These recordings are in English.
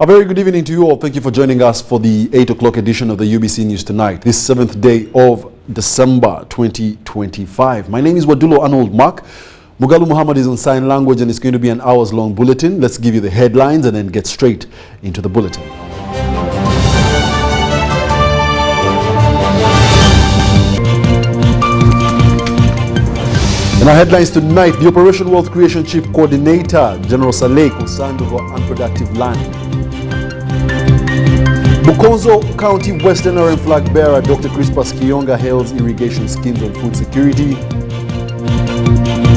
A very good evening to you all. Thank you for joining us for the 8 o'clock edition of the UBC News Tonight, this 7th day of December 2025. My name is Wadulo Arnold Mugalu Muhammad is on sign language and it's going to be an hours-long bulletin. Let's give you the headlines and then get straight into the bulletin. In our headlines tonight, the Operation Wealth Creation Chief Coordinator, General Saleh, concerned over unproductive land. Bukonzo County Western RM flag bearer Dr. Crispas Kiyonga hails irrigation schemes on food security.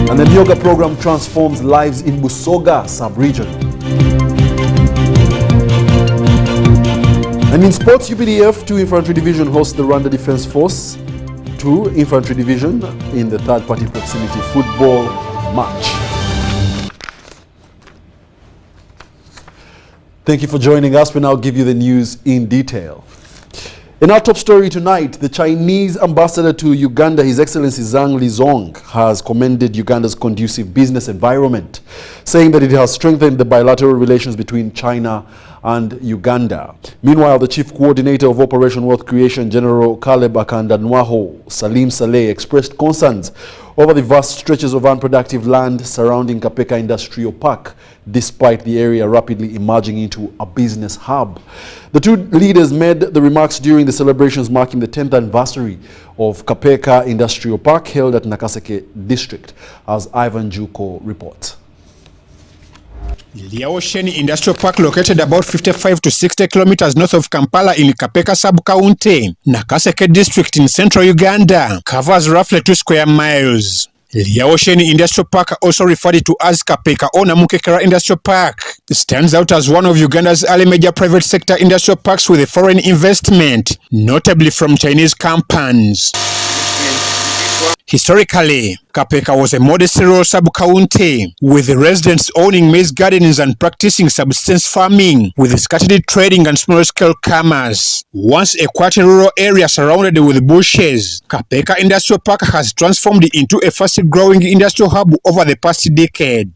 And the yoga program transforms lives in Busoga sub-region. And in sports, UPDF 2 Infantry Division hosts the Rwanda Defense Force 2 Infantry Division in the third-party proximity football match. Thank you for joining us. We now give you the news in detail. In our top story tonight, the Chinese ambassador to Uganda, His Excellency Zhang Lizong, has commended Uganda's conducive business environment, saying that it has strengthened the bilateral relations between China and Uganda. Meanwhile, the Chief Coordinator of Operation Wealth Creation, General Caleb Akandanwaho Salim Saleh, expressed concerns over the vast stretches of unproductive land surrounding Kapeka Industrial Park, despite the area rapidly emerging into a business hub. The two leaders made the remarks during the celebrations marking the 10th anniversary of Kapeka Industrial Park held at Nakaseke District, as Ivan Juko reports. Liaosheni Industrial Park, located about 55 to 60 kilometers north of Kampala in Kapeka sub-county, Nakaseke district in central Uganda, covers roughly 2 square miles. Liaosheni Industrial Park, also referred to as Kapeka or Namukekera Industrial Park, stands out as one of Uganda's early major private sector industrial parks with a foreign investment, notably from Chinese companies. Historically, Kapeka was a modest rural sub-county, with the residents owning maize gardens and practicing subsistence farming, with scattered trading and small-scale commerce. Once a quiet rural area surrounded with bushes, Kapeka Industrial Park has transformed into a fast-growing industrial hub over the past decade.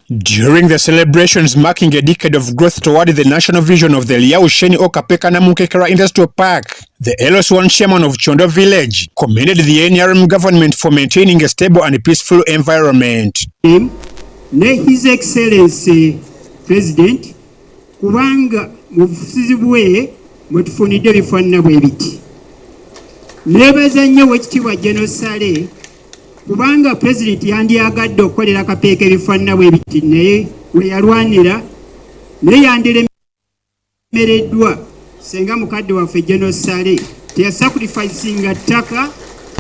During the celebrations marking a decade of growth toward the national vision of the Liaosheni or Kapeka Namukekera Industrial Park, the LS1 chairman of Chondo Village commended the NRM government for maintaining a stable and peaceful environment. His Excellency President, kubanga mufusizi bwe mwetufunidde bifaanana bwe biti. Neebaza nnyo Oweekitiibwa General Saleh kubanga President yandyagadde okukolera Kapeka ebifaanana bwe biti naye we yalwanira naye yandiremereddwa senga mukadde waffe General Saleh teyasacrificinga ttaka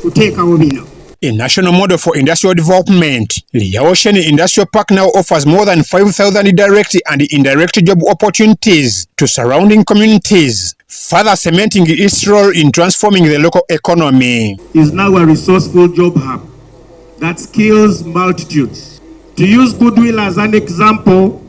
kuteekawo bino. A national model for industrial development, Liaosheni Industrial Park now offers more than 5,000 direct and indirect job opportunities to surrounding communities, further cementing its role in transforming the local economy. Is now a resourceful job hub that skills multitudes. To use Goodwill as an example,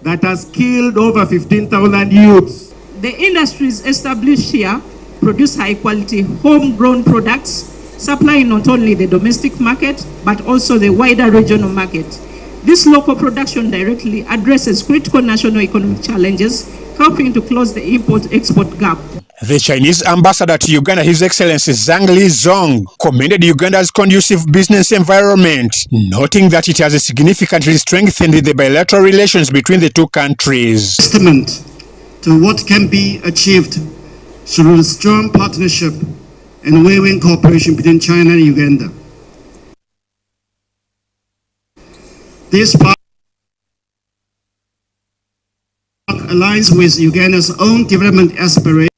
that has skilled over 15,000 youths. The industries established here produce high-quality homegrown products, supplying not only the domestic market, but also the wider regional market. This local production directly addresses critical national economic challenges, helping to close the import-export gap. The Chinese ambassador to Uganda, His Excellency Zhang Lizong, commended Uganda's conducive business environment, noting that it has significantly strengthened the bilateral relations between the two countries. Testament to what can be achieved through a strong partnership and win-win cooperation between China and Uganda. This park aligns with Uganda's own development aspirations,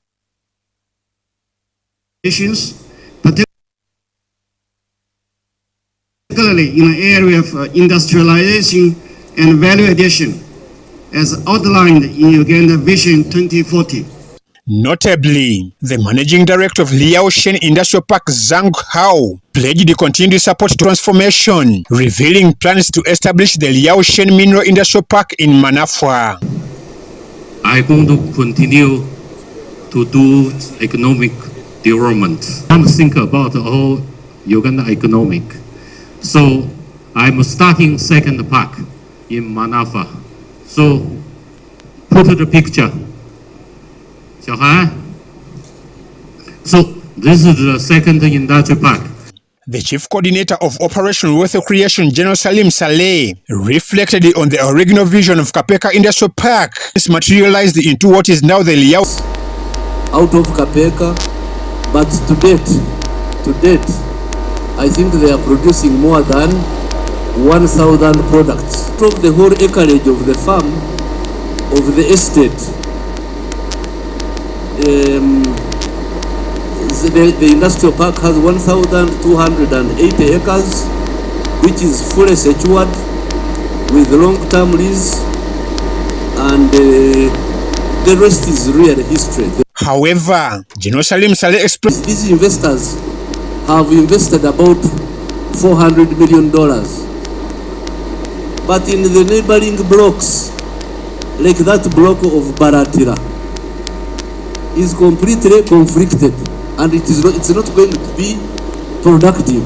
particularly in the area of industrialization and value addition, as outlined in Uganda Vision 2040. Notably, the managing director of Liaosheni Industrial Park, Zhang Hao, pledged continued support to transformation, revealing plans to establish the Liaosheni Mineral Industrial Park in Manafwa. I'm going to continue to do economic development. I'm thinking about the whole Uganda economic. So I'm starting second park in Manafa. So, put the picture. So, this is the second industrial park. The Chief Coordinator of Operational Wealth Creation, General Salim Saleh, reflected on the original vision of Kapeka Industrial Park. This materialized into what is now the Liao. Out of Kapeka, but to date, I think they are producing more than 1,000 products. Out of the whole acreage of the farm, of the estate, the industrial park has 1,280 acres, which is fully secured with long-term lease, and the rest is real history. However, General Salim Saleh expressed these investors have invested about $400 million. But in the neighboring blocks, like that block of Baratira, is completely conflicted, and it's not going to be productive.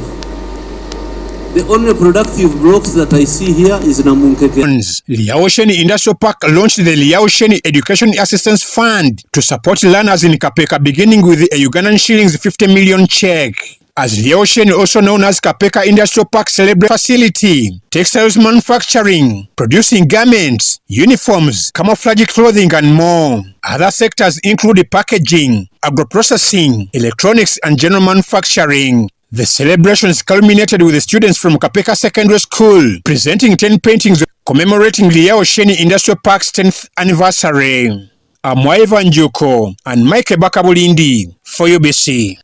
The only productive blocks that I see here is Namunkeke. Liao Sheni Industrial Park launched the Liao Sheni Education Assistance Fund to support learners in Kapeka, beginning with a Ugandan shillings 50 million check. As Liao Sheni, also known as Kapeka Industrial Park Celebrate Facility, textiles manufacturing, producing garments, uniforms, camouflage clothing, and more. Other sectors include packaging, agro-processing, electronics, and general manufacturing. The celebrations culminated with the students from Kapeka Secondary School presenting 10 paintings commemorating Liao Sheni Industrial Park's 10th anniversary. I'm Waiva Njuko and Mike Bakabulindi for UBC.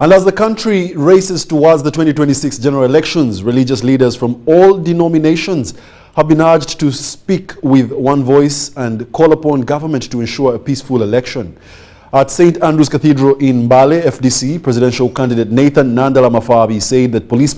And as the country races towards the 2026 general elections, religious leaders from all denominations have been urged to speak with one voice and call upon government to ensure a peaceful election. At St. Andrew's Cathedral in Mbale, FDC, presidential candidate Nathan Nandala Mafabi said that police...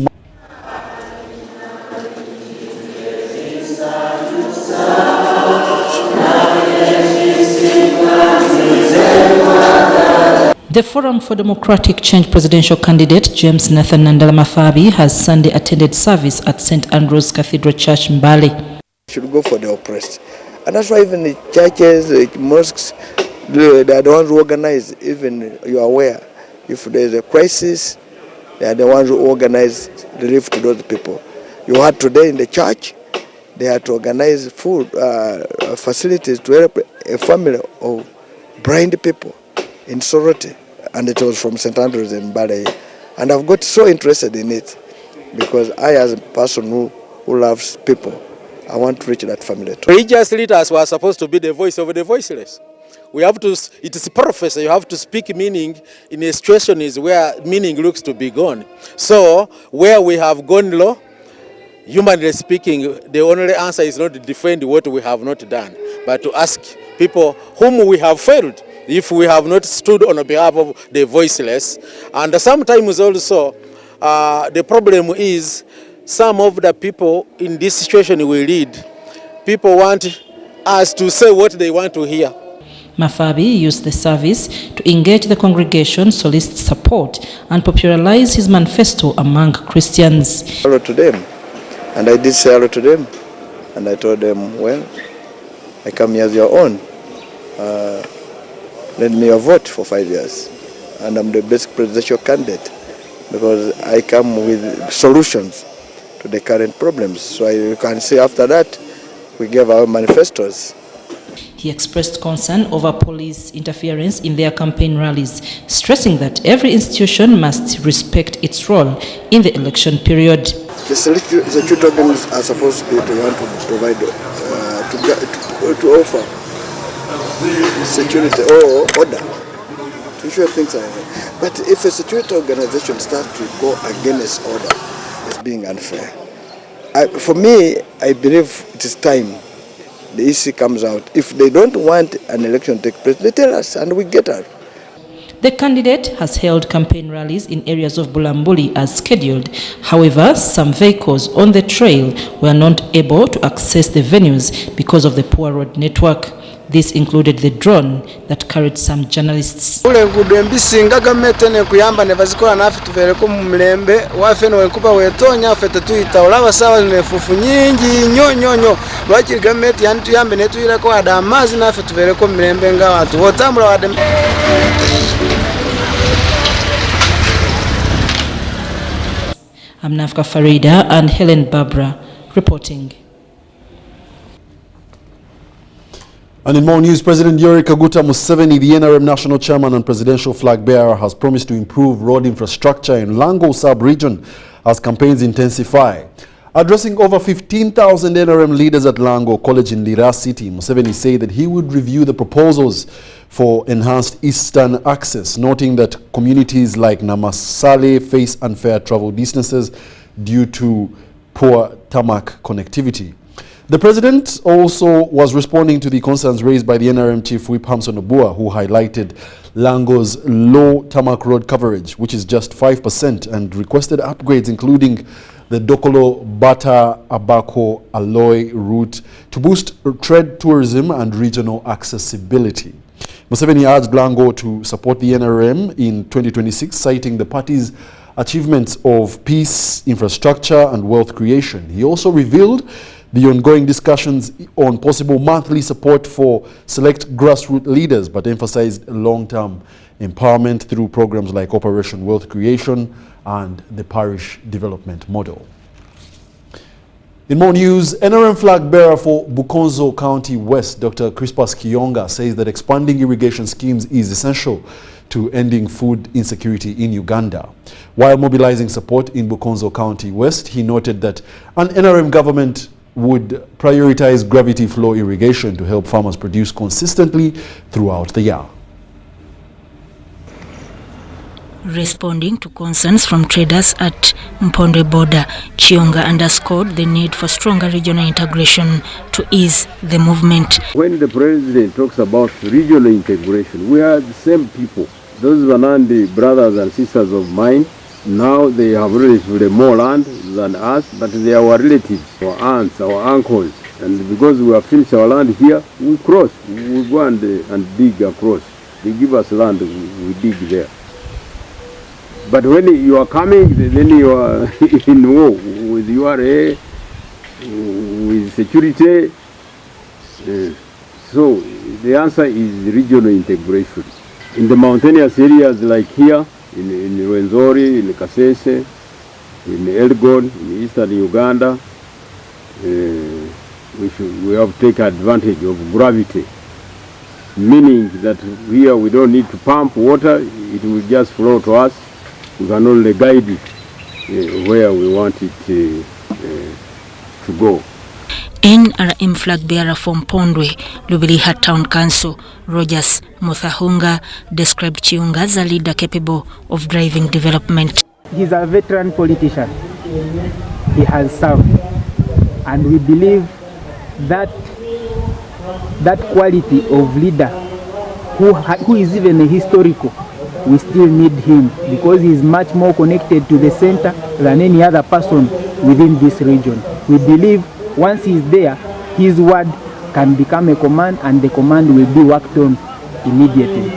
The Forum for Democratic Change presidential candidate James Nathan Nandala Mafabi has Sunday attended service at St. Andrew's Cathedral Church Mbale. Should go for the oppressed. And that's why even the churches, the mosques, they are the ones who organize. Even you are aware, if there is a crisis, they are the ones who organize relief to those people. You had today in the church, they had to organize food facilities to help a family of blind people in Soroti, and it was from St. Andrews in Mbale. And I've got so interested in it because I, as a person who loves people, I want to reach that family too. Religious leaders were supposed to be the voice of the voiceless. We have to, it is prophecy, you have to speak meaning in a situation is where meaning looks to be gone. So, where we have gone low, humanly speaking, the only answer is not to defend what we have not done, but to ask people whom we have failed, if we have not stood on behalf of the voiceless. And sometimes also, the problem is some of the people in this situation we lead, people want us to say what they want to hear. Mafabi used the service to engage the congregation, solicit support, and popularize his manifesto among Christians. Hello to them, and I did say hello to them, and I told them, well, I come here as your own. Lend me your vote for 5 years, and I'm the best presidential candidate because I come with solutions to the current problems. So you can see after that, we gave our manifestos. He expressed concern over police interference in their campaign rallies, stressing that every institution must respect its role in the election period. The security organs are supposed to be the one to provide, to offer security or order to ensure things are right. But if a security organization starts to go against order, it's being unfair. For me, I believe it is time the EC comes out. If they don't want an election to take place, they tell us and we get out. The candidate has held campaign rallies in areas of Bulambuli as scheduled. However, some vehicles on the trail were not able to access the venues because of the poor road network. This included the drone that carried some journalists. Amnafka Farida and Helen Barbara reporting. And in more news, President Yoweri Kaguta Museveni, the NRM national chairman and presidential flag bearer, has promised to improve road infrastructure in Lango sub-region as campaigns intensify. Addressing over 15,000 NRM leaders at Lango College in Lira City, Museveni said that he would review the proposals for enhanced eastern access, noting that communities like Namasale face unfair travel distances due to poor tarmac connectivity. The president also was responding to the concerns raised by the NRM chief whip Hamson Obua, who highlighted Lango's low tarmac road coverage, which is just 5%, and requested upgrades including the Dokolo Bata Abako Alloy route to boost trade tourism and regional accessibility. Museveni urged Lango to support the NRM in 2026, citing the party's achievements of peace, infrastructure and wealth creation. He also revealed the ongoing discussions on possible monthly support for select grassroots leaders, but emphasized long-term empowerment through programs like Operation Wealth Creation and the Parish Development Model. In more news, NRM flag bearer for Bukonzo County West, Dr. Crispus Kiyonga, says that expanding irrigation schemes is essential to ending food insecurity in Uganda. While mobilizing support in Bukonzo County West, he noted that an NRM government would prioritize gravity flow irrigation to help farmers produce consistently throughout the year. Responding to concerns from traders at Mponde border, Kiyonga underscored the need for stronger regional integration to ease the movement. When the president talks about regional integration, we are the same people. Those Vanandi brothers and sisters of mine, now they have relatively more land than us, but they are our relatives, our aunts, our uncles. And because we have finished our land here, we cross. We go and dig across. They give us land, we dig there. But when you are coming, then you are in war with URA, with security. So the answer is regional integration. In the mountainous areas like here, in Rwenzori, in Kasese, in Elgon, in eastern Uganda, we have to take advantage of gravity, meaning that here we don't need to pump water, it will just flow to us. We can only guide it where we want it to go. NRM flag bearer from Pondwe, Lubiliha Town Council, Rogers Muthahunga, described Kiyonga as a leader capable of driving development. He's a veteran politician. He has served. And we believe that quality of leader who is even a historical, we still need him because he is much more connected to the center than any other person within this region. We believe once he is there, his word can become a command and the command will be worked on immediately.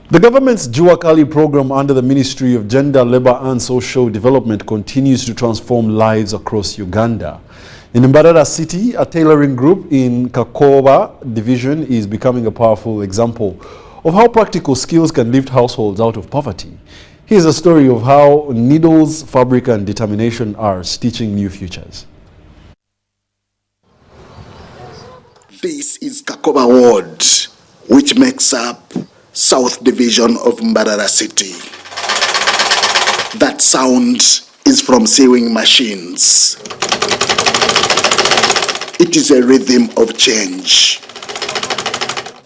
The government's Jua Kali program under the Ministry of Gender, Labor and Social Development continues to transform lives across Uganda. In Mbarara City, a tailoring group in Kakoba division is becoming a powerful example of how practical skills can lift households out of poverty. Here's a story of how needles, fabric and determination are stitching new futures. This is Kakoba Ward, which makes up South Division of Mbarara City. That sound is from sewing machines. It is a rhythm of change.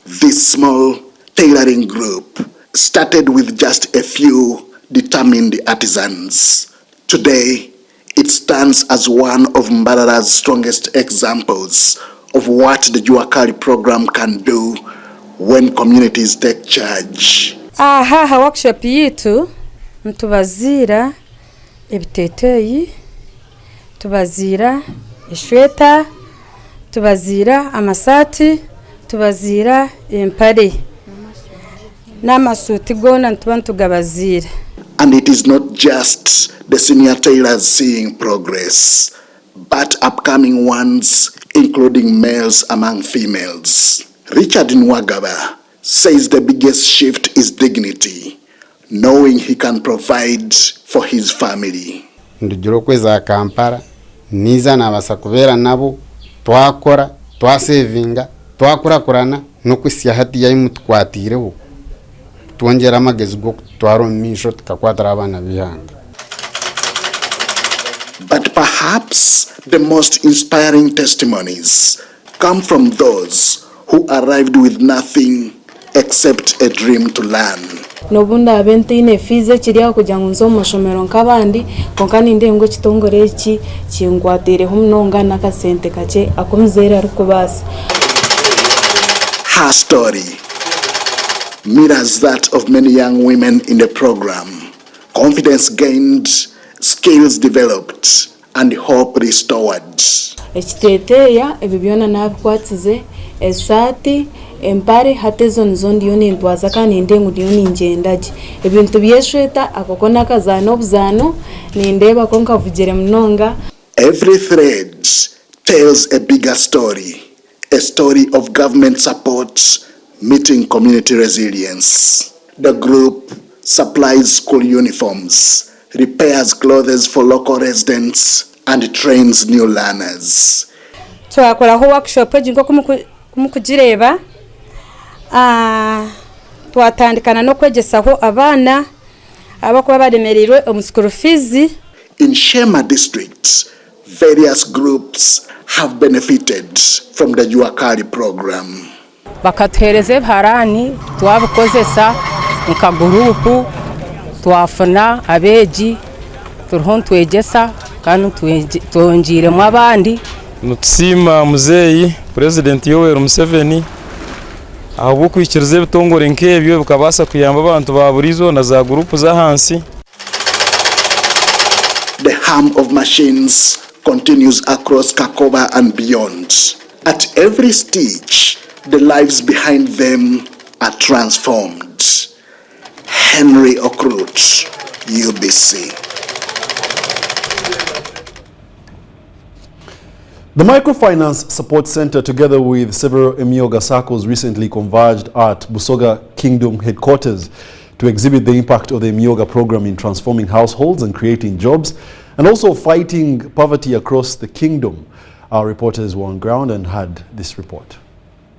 This small tailoring group started with just a few determined artisans. Today, it stands as one of Mbarara's strongest examples of what the Jua Kali program can do when communities take charge. Aha workshop yitu ntubazira ebiteteyi tubazira ishweta, tubazira amasati, tubazira empare n'amasuti gona ntubantugabazira. And it is not just the senior tailors seeing progress, but upcoming ones, including males among females. Richard Nwagaba says the biggest shift is dignity, knowing he can provide for his family. Ndujuro kweza Kampala niza nabasa kubera nabo twakora twasevinga twakurakurana no kwisya hati yayi mutwatireho twongera amagezi go twaro misho tukakwatara abana bihanga. But perhaps the most inspiring testimonies come from those who arrived with nothing except a dream to learn. Nobunda abente ine fize kiriya kujya nzo mushomero nk'abandi konka ninde ngo kitongore iki kingwatire humnonga nakasente kace akomzera arukubasa. Her story mirrors that of many young women in the program. Confidence gained, skills developed, and hope restored. Ekiteteya ebibyona nabikwatize esati empare hatezo nzondi yone ntwaza kandi ndengu yone ngendaje ebintu byeshweta akokona kazano obuzano nindeba konka vugere mnonga. Every thread tells a bigger story, a story of government support meeting community resilience. The group supplies school uniforms, repairs clothes for local residents, and trains new learners. Twakora ho workshop jinko kumukujireba twatandikana no kwegesaho abana abakuba bademerirwe school fees. In Shema district, various groups have benefited from the Juakari program. Bakathereze bharani twabukozesa nka gurupu twafuna abeji turhon twegesa kandi twonjiremo abandi. Nutsima muzeyi President Yoweri Museveni aho kwikirize bitongore nkebyo bukabasa kuyamba abantu baburizo na za group za hansi. The hum of machines continues across Kakoba and beyond. At every stage, the lives behind them are transformed. Henry Okrut, UBC. The Microfinance Support Center, together with several Emyoga circles, recently converged at Busoga Kingdom headquarters to exhibit the impact of the Emyoga program in transforming households and creating jobs, and also fighting poverty across the kingdom. Our reporters were on ground and had this report.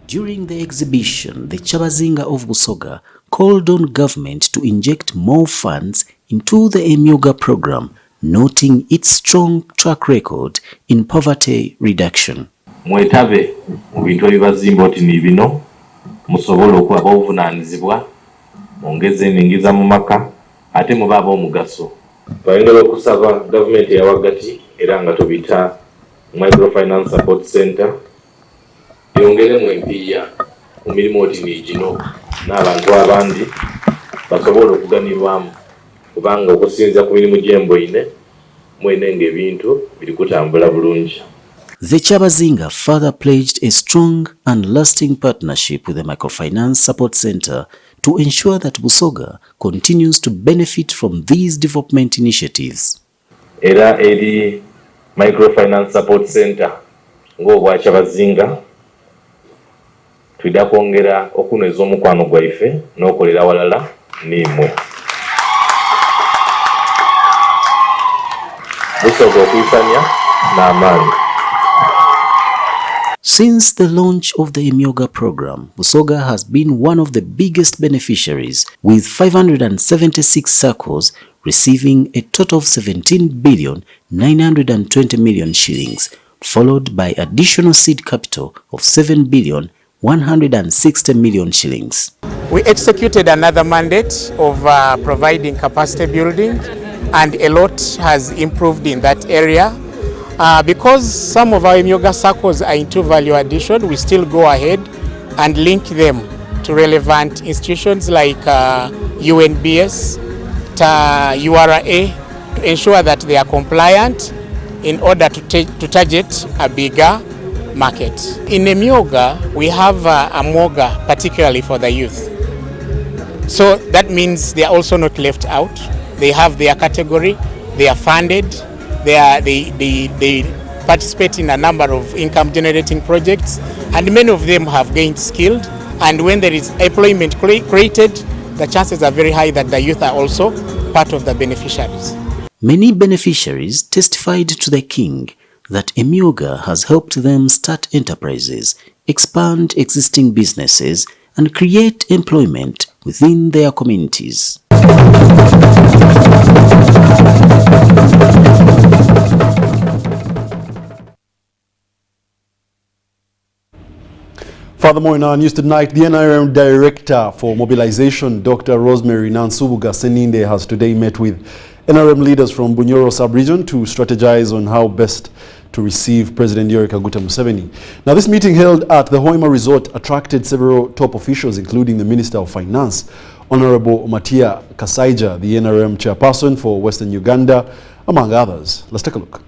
During the exhibition, the Chabazinga of Busoga called on government to inject more funds into the Emyoga program, noting its strong track record in poverty reduction. Mwetabe mu bintu ebibazimba oti ni bino musobola okuba obuvunanyizibwa ongeze eningiza mu maka ate mubaba omugaso. Twayongera okusaba gavumenti ya wagati era nga tubita Microfinance Support Center yongeremu empiya mu mirimu oti ni gino n'abantu abandi basobola okuganirwamu kubanga okusinza ku mirimu gyemboine mwenenge ebintu biri kutambula bulungi. The Chabazinga further pledged a strong and lasting partnership with the Microfinance Support Center to ensure that Busoga continues to benefit from these development initiatives. Era eri Microfinance Support Center ng'obwa Chabazinga twida kwongera okunyweza omukwano gwaife n'okolera walala n'imwe. Busoga okuyisanya n'amaanyi. Since the launch of the Emyoga program, Busoga has been one of the biggest beneficiaries, with 576 circles receiving a total of 17,920 million shillings, followed by additional seed capital of 7,160 million shillings. We executed another mandate of providing capacity building, and a lot has improved in that area. Because some of our Emyoga circles are into value addition, we still go ahead and link them to relevant institutions like UNBS, URA, to ensure that they are compliant in order to target a bigger market. In Emyoga, we have a moga particularly for the youth. So that means they are also not left out. They have their category, they are funded, they participate in a number of income generating projects, and many of them have gained skilled. And when there is employment created, the chances are very high that the youth are also part of the beneficiaries. Many beneficiaries testified to the king that Emyoga has helped them start enterprises, expand existing businesses, and create employment within their communities. Furthermore, in our news tonight, the NRM Director for Mobilization, Dr. Rosemary Nansubuga Seninde, has today met with NRM leaders from Bunyoro sub-region to strategize on how best to receive President Yoweri Kaguta Museveni. Now, this meeting held at the Hoima Resort attracted several top officials, including the Minister of Finance, Honorable Matia Kasaija, the NRM chairperson for Western Uganda, among others. Let's take a look.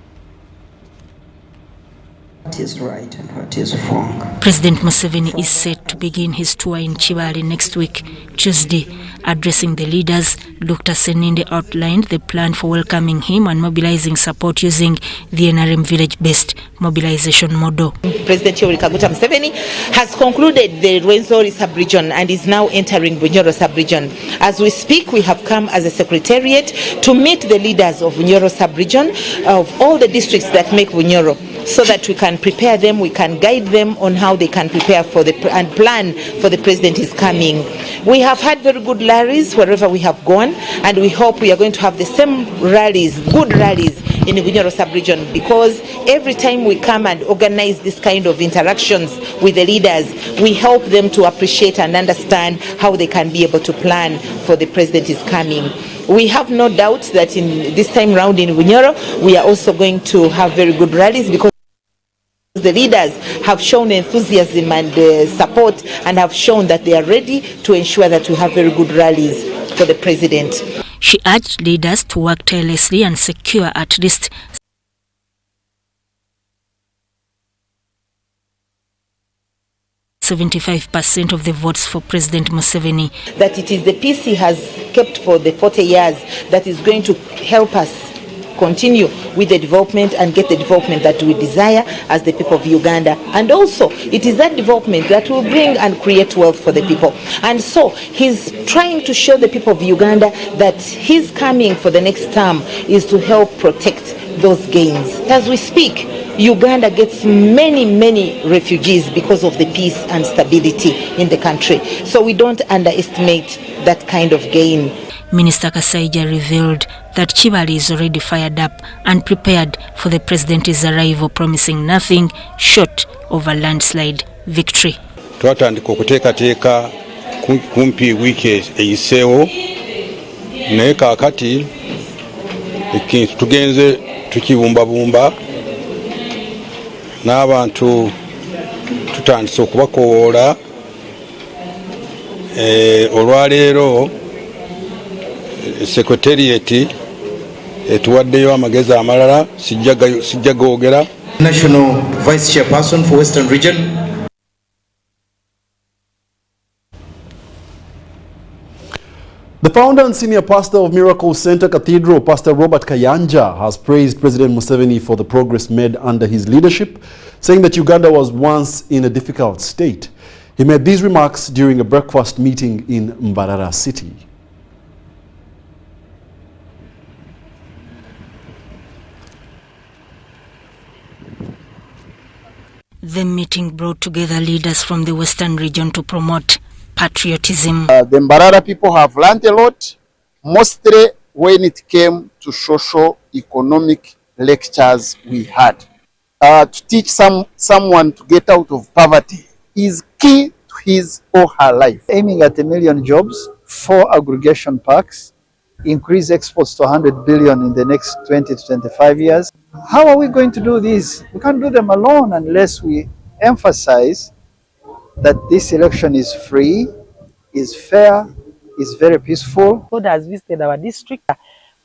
What is right and what is wrong. President Museveni is set to begin his tour in Chibali next week, Tuesday. Addressing the leaders, Dr. Seninde outlined the plan for welcoming him and mobilizing support using the NRM village-based mobilization model. President Yoweri Kaguta Museveni has concluded the Rwenzori sub-region and is now entering Bunyoro sub-region. As we speak, we have come as a secretariat to meet the leaders of Bunyoro sub-region, of all the districts that make Bunyoro, so that we can prepare them, we can guide them on how they can prepare for and plan for the president is coming. We have had very good rallies wherever we have gone, and we hope we are going to have the same rallies, good rallies in the Bunyoro sub-region, because every time we come and organize this kind of interactions with the leaders, we help them to appreciate and understand how they can be able to plan for the president is coming. We have no doubt that in this time round in Bunyoro, we are also going to have very good rallies, because the leaders have shown enthusiasm and support and have shown that they are ready to ensure that we have very good rallies for the president. She urged leaders to work tirelessly and secure at least 75% of the votes for President Museveni. That it is the peace he has kept for the 40 years that is going to help us continue with the development and get the development that we desire as the people of Uganda. And also, it is that development that will bring and create wealth for the people. And so, he's trying to show the people of Uganda that his coming for the next term is to help protect those gains. As we speak, Uganda gets many refugees because of the peace and stability in the country. So we don't underestimate that kind of gain. Minister Kasaija revealed that Chibali is already fired up and prepared for the president's arrival, promising nothing short of a landslide victory. Twatandika okuteekateeka kumpi wiiki eyiseewo, naye kaakati ekintu tugenze tukibumbabumba n'abantu tutandise okubakowoola. Olwaleero secretariat etuwaddeyo amagezi amalala sijja googera. National Vice Chairperson for Western Region. The founder and senior pastor of Miracle Center Cathedral, Pastor Robert Kayanja, has praised President Museveni for the progress made under his leadership, saying that Uganda was once in a difficult state. He made these remarks during a breakfast meeting in Mbarara City. The meeting brought together leaders from the Western region to promote patriotism. The Mbarara people have learned a lot, mostly when it came to social economic lectures we had. To teach someone to get out of poverty is key to his or her life. Aiming at 1 million jobs, 4 aggregation parks, increase exports to 100 billion in the next 20 to 25 years. How are we going to do this? We can't do them alone unless we emphasize that this election is free, is fair, is very peaceful. God has visited our district.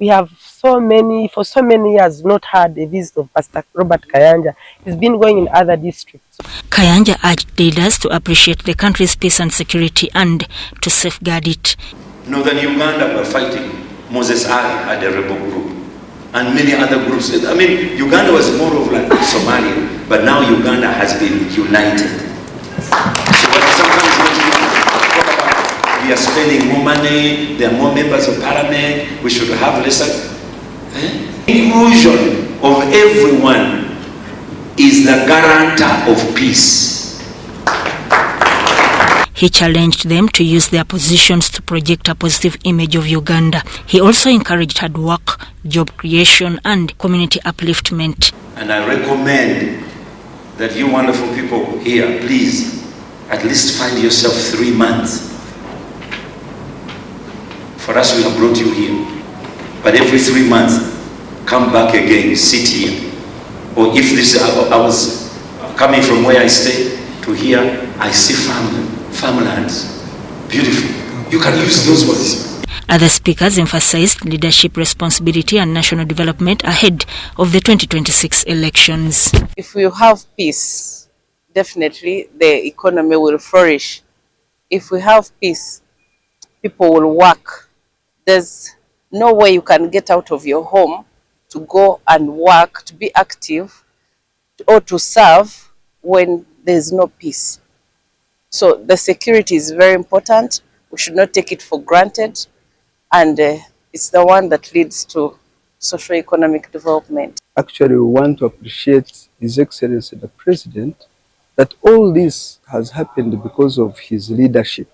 We have for so many years not had a visit of Pastor Robert Kayanja. He's been going in other districts. Kayanja urged leaders to appreciate the country's peace and security and to safeguard it. Northern Uganda were fighting. Moses Ali had a rebel group and many other groups. I mean, Uganda was more of like Somalia, but now Uganda has been united. So sometimes talk about we are spending more money, there are more members of parliament, we should have lesser. Inclusion of everyone is the guarantor of peace. He challenged them to use their positions to project a positive image of Uganda. He also encouraged hard work, job creation, and community upliftment. And I recommend that you wonderful people here, please, at least find yourself 3 months. For us, we have brought you here. But every 3 months, come back again, sit here. Or if this, I was coming from where I stay to here, I see farmlands, beautiful. You can use those words. Other speakers emphasized leadership responsibility and national development ahead of the 2026 elections. If we have peace, definitely the economy will flourish. If we have peace, people will work. There's no way you can get out of your home to go and work, to be active, or to serve when there's no peace. So the security is very important. We should not take it for granted. And it's the one that leads to socio-economic development. Actually, we want to appreciate His Excellency the President, that all this has happened because of his leadership.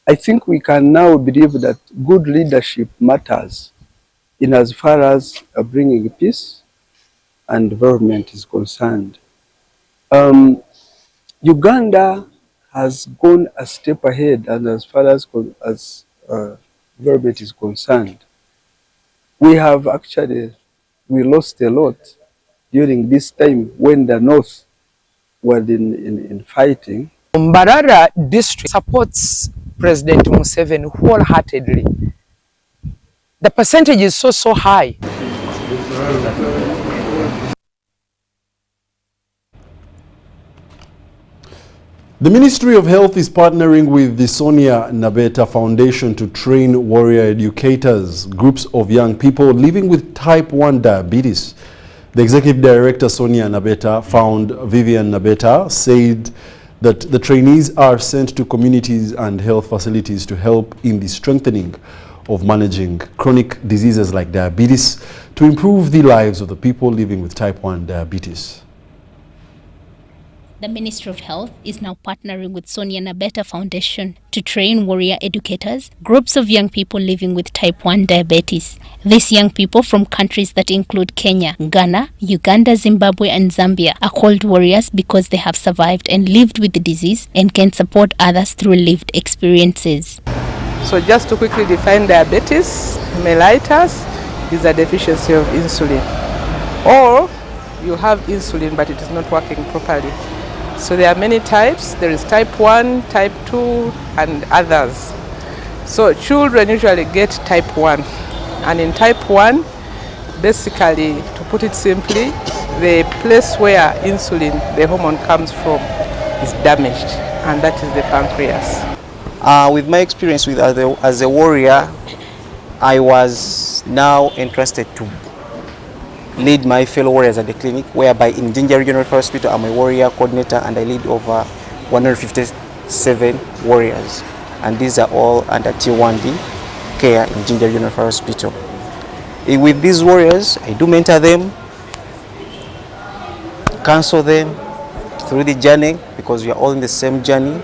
I think we can now believe that good leadership matters in as far as bringing peace and development is concerned. Uganda has gone a step ahead, and as far as development is concerned, we lost a lot during this time when the North were in fighting. Mbarara district supports President Museveni wholeheartedly. The percentage is so high. The Ministry of Health is partnering with the Sonia Nabeta Foundation to train warrior educators, groups of young people living with type 1 diabetes. The Executive Director, Sonia Nabeta, found Vivian Nabeta, said that the trainees are sent to communities and health facilities to help in the strengthening of managing chronic diseases like diabetes to improve the lives of the people living with type 1 diabetes. The Ministry of Health is now partnering with Sonia Nabeta Foundation to train warrior educators, groups of young people living with type 1 diabetes. These young people from countries that include Kenya, Ghana, Uganda, Zimbabwe, and Zambia are called warriors because they have survived and lived with the disease and can support others through lived experiences. So just to quickly define diabetes mellitus is a deficiency of insulin. Or you have insulin but it is not working properly. So there are many types. There is type 1, type 2, and others. So children usually get type 1. And in type 1, basically, to put it simply, the place where insulin, the hormone, comes from is damaged, and that is the pancreas. With my experience as a warrior, I was now interested to lead my fellow warriors at the clinic, whereby in Jinja Regional Hospital I'm a warrior coordinator and I lead over 157 warriors. And these are all under Tier 1D care in Jinja Regional Hospital. With these warriors, I do mentor them, counsel them through the journey because we are all in the same journey,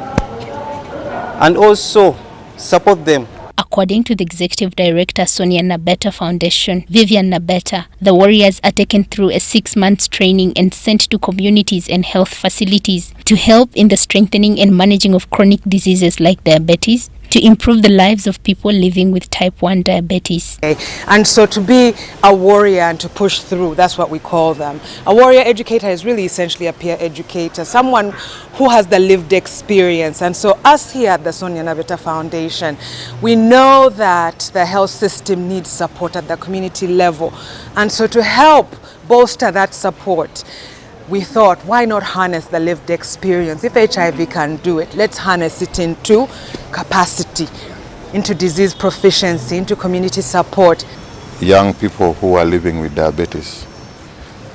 and also support them. According to the Executive Director, Sonia Nabeta Foundation, Vivian Nabeta, the warriors are taken through a 6-month training and sent to communities and health facilities to help in the strengthening and managing of chronic diseases like diabetes, to improve the lives of people living with type 1 diabetes. And so to be a warrior and to push through, that's what we call them. A warrior educator is really essentially a peer educator, someone who has the lived experience. And so us here at the Sonia Nabeta Foundation, we know that the health system needs support at the community level. And so to help bolster that support, we thought, why not harness the lived experience? If HIV can do it, let's harness it into capacity, into disease proficiency, into community support. Young people who are living with diabetes,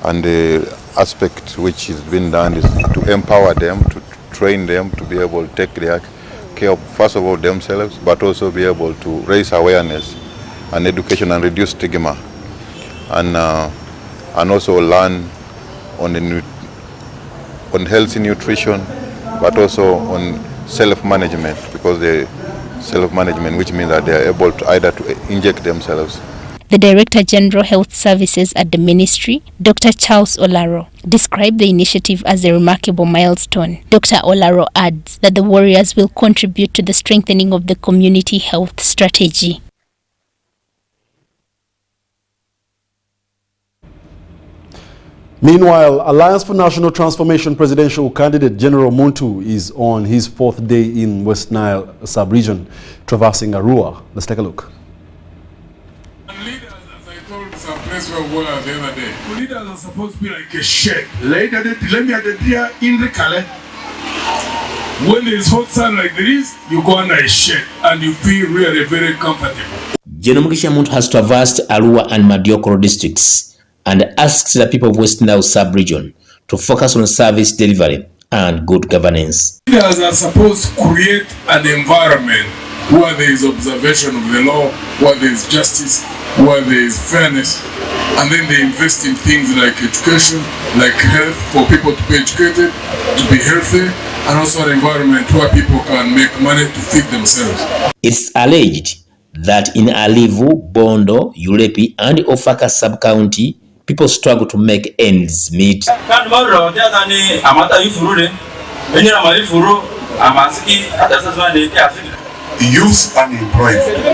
and the aspect which is being done is to empower them, to train them to be able to take their care of, first of all, themselves, but also be able to raise awareness and education and reduce stigma, and also learn on healthy nutrition, but also on self-management, because the self-management, which means that they are able to either to inject themselves. The Director General Health Services at the Ministry, Dr. Charles Olaro, described the initiative as a remarkable milestone. Dr. Olaro adds that the warriors will contribute to the strengthening of the community health strategy. Meanwhile, Alliance for National Transformation presidential candidate General Muntu is on his 4th day in West Nile sub-region, traversing Arua. Let's take a look. Some place where we were the other day. Leaders are supposed to be like a shed. Later, let me idea in the color. When there is hot sun like this, you go under a shed and you feel really very comfortable. General Muntu has traversed Arua and Madiokoro districts and asks the people of West Nile sub-region to focus on service delivery and good governance. Leaders are supposed to create an environment where there is observation of the law, where there is justice, where there is fairness, and then they invest in things like education, like health, for people to be educated, to be healthy, and also an environment where people can make money to feed themselves. It's alleged that in Alivu, Bondo, Ulepi, and Ofaka sub-county, people struggle to make ends meet. Youth unemployment.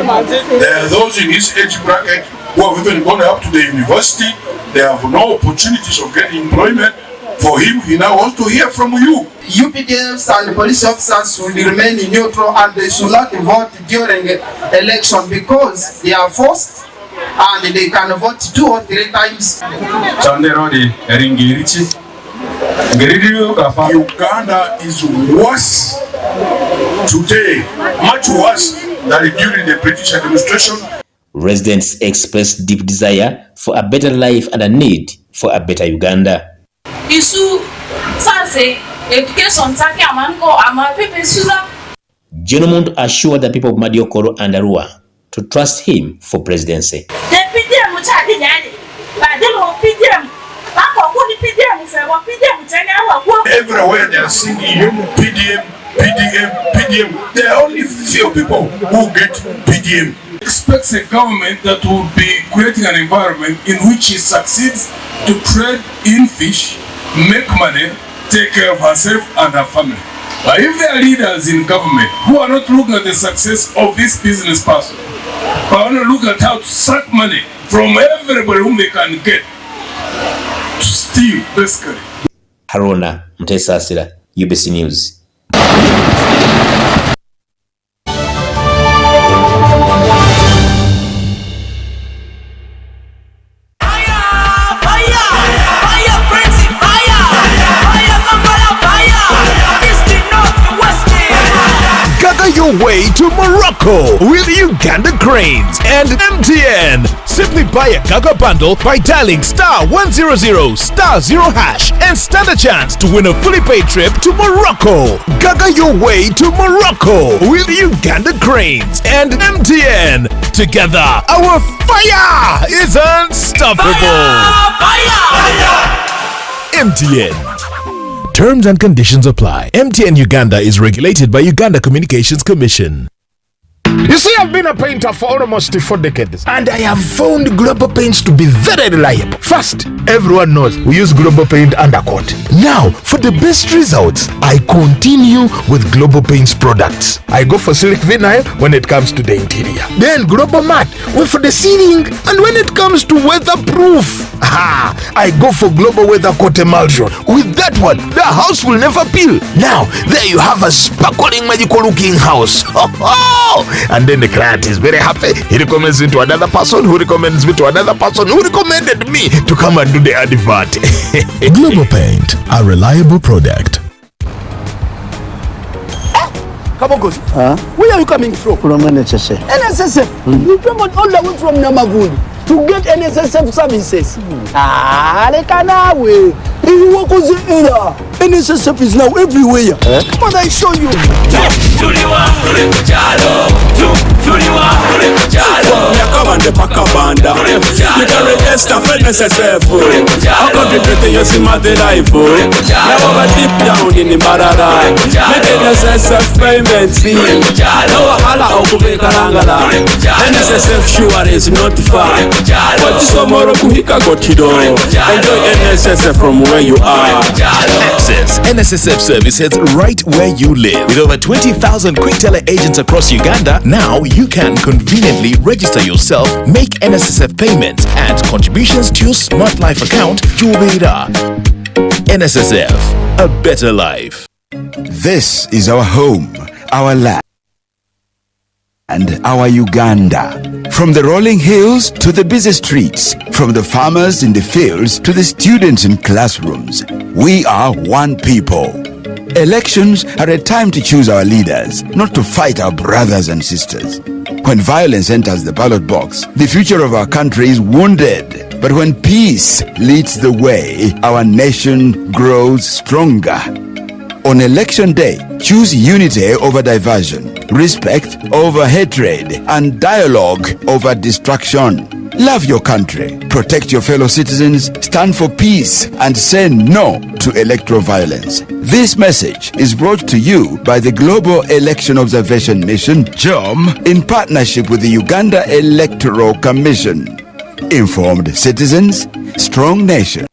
There are those in this age bracket who have even gone up to the university. They have no opportunities of getting employment. For him, he now wants to hear from you. UPDFs and police officers will remain neutral and they should not vote during election because they are forced and they can vote 2 or 3 times. Uganda is worse today, much worse than during the British administration. Residents expressed deep desire for a better life and a need for a better Uganda. General Muntu assured the people of Madiokoro and Arua to trust him for presidency. Everywhere they are singing PDM, PDM, PDM. There are only few people who get PDM. Expects a government that will be creating an environment in which it succeeds to trade in fish, make money, take care of herself and her family. But if there are leaders in government who are not looking at the success of this business person, but want to look at how to suck money from everybody whom they can get, to steal, basically. Haruna Mtesa Asira, UBC News. Your way to Morocco with Uganda Cranes and MTN. Simply buy a Gaga bundle by dialing *100*0# and stand a chance to win a fully paid trip to Morocco. Gaga your way to Morocco with Uganda Cranes and MTN. Together, our fire is unstoppable. MTN. Terms and conditions apply. MTN Uganda is regulated by Uganda Communications Commission. You see, I've been a painter for almost 4 decades, and I have found Global Paints to be very reliable. First, everyone knows we use Global Paint undercoat. Now, for the best results, I continue with Global Paints products. I go for silk vinyl when it comes to the interior. Then Global Matte for the ceiling, and when it comes to weatherproof, I go for Global Weather Coat Emulsion. With that one, the house will never peel. Now, there you have a sparkling, magical looking house. And then the client is very happy. He recommends it to another person who recommends me to another person who recommended me to come and do the advert. Global Paint, a reliable product. Kabogos, where are you coming from? From NSSF. NSSF? You traveled all the way from Namagudi to get NSSF services. Lekanawe. NSSF is now everywhere. Come on, I show you. Yakabande pakabanda. You can register for NSSF. How contributing your Simade life? Now deep down in the Barada. Make NSSF payments. No hala okubekalangala. NSSF sure is not far. But tomorrow kuhika gotido. Enjoy NSSF from where you are. Access NSSF services right where you live. With over 20,000 quick teller agents across Uganda, now you can conveniently register yourself, make NSSF payments and contributions to your Smart Life account to Ubeda. NSSF, a better life. This is our home, our land, and our Uganda. From the rolling hills to the busy streets, from the farmers in the fields to the students in classrooms, we are one people. Elections are a time to choose our leaders, not to fight our brothers and sisters. When violence enters the ballot box, the future of our country is wounded. But when peace leads the way, our nation grows stronger. On election day, choose unity over diversion, respect over hatred, and dialogue over distraction. Love your country, protect your fellow citizens, stand for peace, and say no to electoral violence. This message is brought to you by the Global Election Observation Mission, GEOM, in partnership with the Uganda Electoral Commission. Informed citizens, strong nation.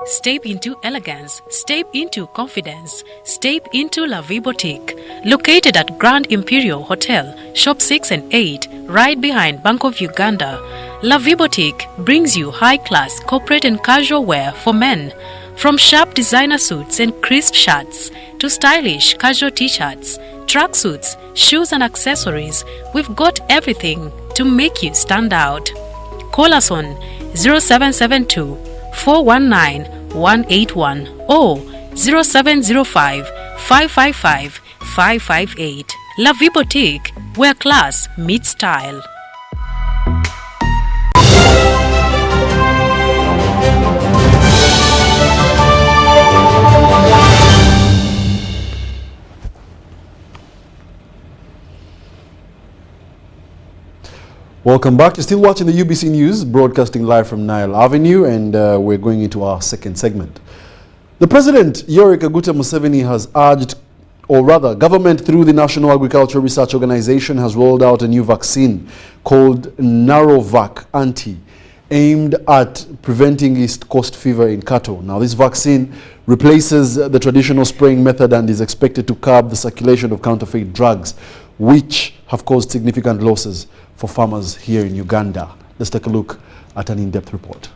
Step into elegance, step into confidence, step into La Vie Boutique. Located at Grand Imperial Hotel, Shop 6 and 8, right behind Bank of Uganda. La Vie Boutique brings you high-class corporate and casual wear for men. From sharp designer suits and crisp shirts to stylish casual t-shirts, tracksuits, shoes and accessories, we've got everything to make you stand out. Call us on 0772 419 181 or 0705 555 558. La Vie Boutique, where class meets style. Welcome back. You're still watching the UBC News, broadcasting live from Nile Avenue, and we're going into our second segment. The President, Yoweri Kaguta Museveni, has urged, or rather, government through the National Agricultural Research Organization has rolled out a new vaccine called Narovac Anti, aimed at preventing East Coast fever in cattle. Now, this vaccine replaces the traditional spraying method and is expected to curb the circulation of counterfeit drugs, which have caused significant losses for farmers here in Uganda. Let's take a look at an in-depth report.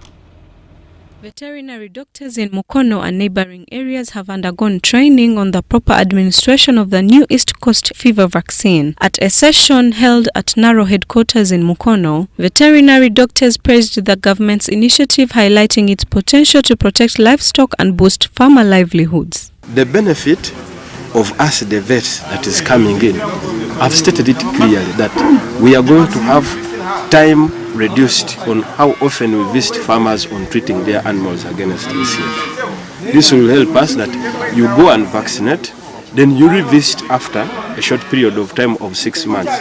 Veterinary doctors in Mukono and neighboring areas have undergone training on the proper administration of the new East Coast fever vaccine. At a session held at NARO headquarters in Mukono, veterinary doctors praised the government's initiative, highlighting its potential to protect livestock and boost farmer livelihoods. The benefit of us, the vets that is coming in, I've stated it clearly that we are going to have time reduced on how often we visit farmers on treating their animals against ECF. This will help us that you go and vaccinate, then you revisit after a short period of time of 6 months.